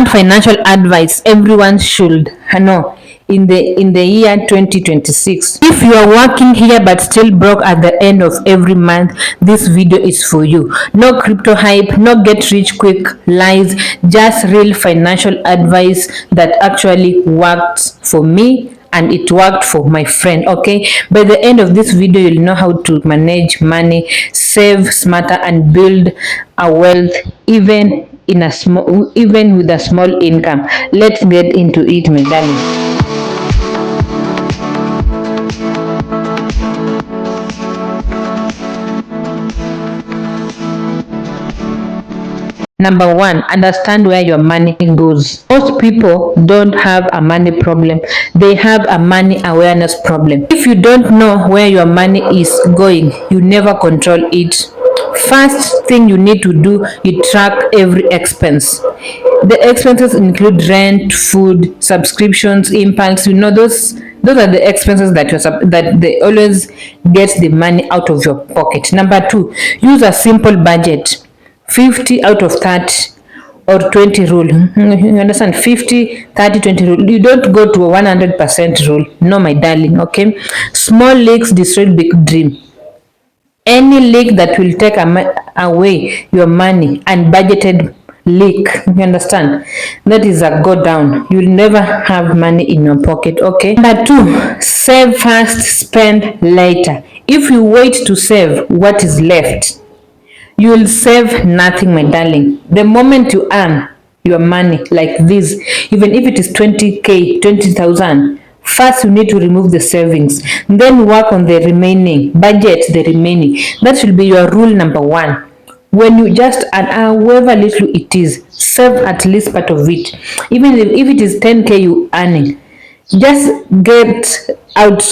want financial advice everyone should know in the year 2026. If you are working here but still broke at the end of every month, this video is for you. No crypto hype, no get rich quick lies, just real financial advice that actually worked for me and it worked for my friend. Okay, by the end of this video you'll know how to manage money, save smarter, and build a wealth even with a small income. Let's get into it, my darling. Number one, understand where your money goes. Most people don't have a money problem, they have a money awareness problem. If you don't know where your money is going, you never control it. First thing you need to do, you track every expense. The expenses include rent, food, subscriptions, impulse. Those are the expenses that they always get the money out of your pocket. Number two, use a simple budget. 50 out of 30 or 20 rule. You understand? 50, 30, 20 rule. You don't go to a 100% rule. No, my darling. Okay. Small leaks destroy big dream. Any leak that will take away your money, unbudgeted leak, you understand, that is a go down. You will never have money in your pocket. Okay. Number two, save first, spend later. If you wait to save, what is left? You will save nothing, my darling. The moment you earn your money like this, even if it is 20k, 20,000, first you need to remove the savings, then work on the remaining, budget the remaining. That should be your rule number one. When you just earn however little it is, save at least part of it. Even if it is 10k you earning, just get out,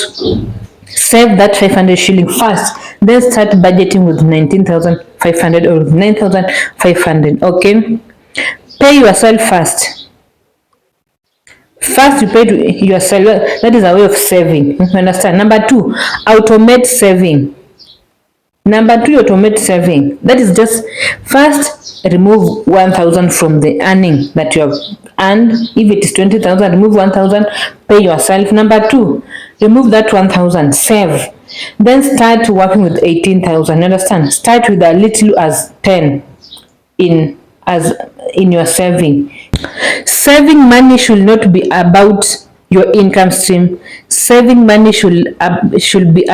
save that 500 shilling first, then start budgeting with 19,500 or 9,500. Okay, pay yourself first. You pay to yourself. That is a way of saving. You understand? Number two, automate saving. That is just first remove 1,000 from the earning that you have earned. If it is 20,000, remove 1,000, pay yourself. Number two, remove that 1,000, save. Then start working with 18,000. Understand? Start with a little as 10 in your saving. Saving money should not be about your income stream. Saving money should be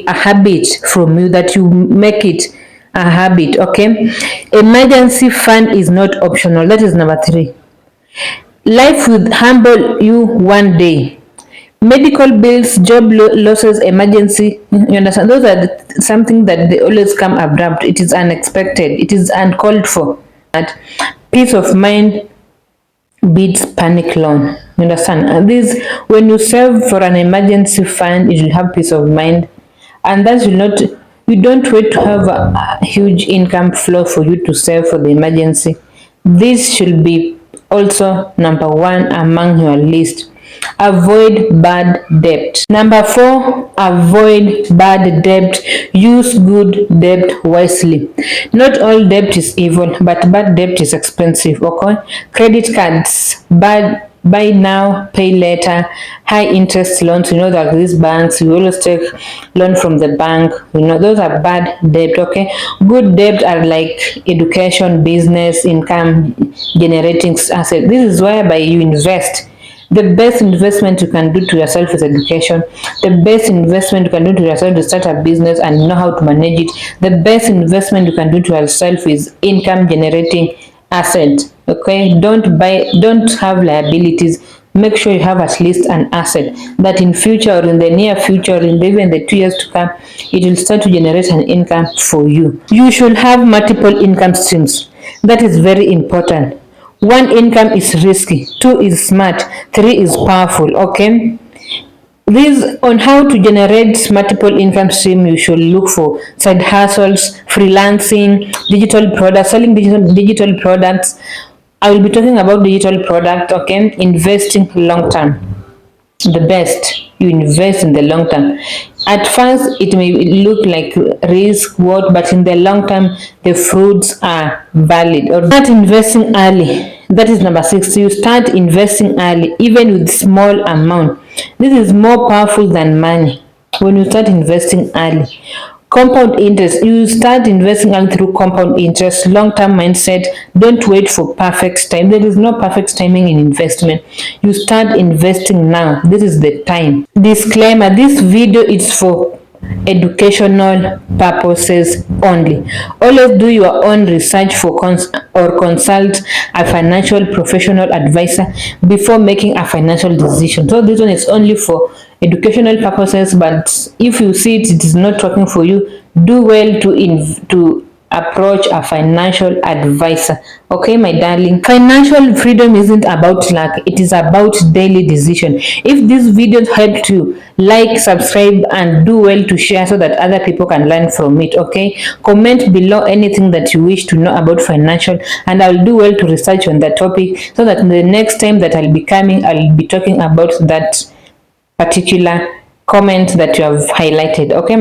a habit from you, that you make it a habit. Okay. Emergency fund is not optional. That is number three. Life will humble you one day. Medical bills, job losses, emergency, you understand, those are something that they always come abrupt. It is unexpected, it is uncalled for. That peace of mind beats panic loan. You understand? And this, when you save for an emergency fund, you will have peace of mind, and that will not, you don't wait to have a huge income flow for you to save for the emergency. This should be also number one among your list. Avoid bad debt. Number four, avoid bad debt. Use good debt wisely. Not all debt is evil, but bad debt is expensive. Okay, credit cards, bad buy now, pay later, high interest loans. That these banks, you always take loan from the bank. Those are bad debt. Okay, good debt are like education, business, income generating assets. This is whereby you invest. The best investment you can do to yourself is education. The best investment you can do to yourself is start a business and know how to manage it. The best investment you can do to yourself is income generating asset. Okay, don't have liabilities. Make sure you have at least an asset that in future or in the near future, or in even the 2 years to come, it will start to generate an income for you. You should have multiple income streams. That is very important. 1 income is risky, 2 is smart, 3 is powerful. Okay, this on how to generate multiple income stream. You should look for side hustles, freelancing, digital products, selling digital products. I will be talking about digital product. Okay, investing long term, the best. you invest in the long term. At first, it may look like risk, but in the long term, the fruits are valid. Or start investing early. That is number 6. You start investing early, even with small amount. This is more powerful than money. When you start investing early, compound interest, you start investing early through compound interest, long-term mindset. Don't wait for perfect time. There is no perfect timing in investment. You start investing now. This is the time. Disclaimer: this video is for educational purposes only. Always do your own research or consult a financial professional advisor before making a financial decision. So this one is only for educational purposes, but if you see it is not working for you, do well to approach a financial advisor. Okay, my darling, financial freedom isn't about luck, it is about daily decision. If this video helped you, like, subscribe, and do well to share so that other people can learn from it. Okay, comment below anything that you wish to know about financial, and I'll do well to research on that topic so that the next time that I'll be coming, I'll be talking about that particular comment that you have highlighted. Okay.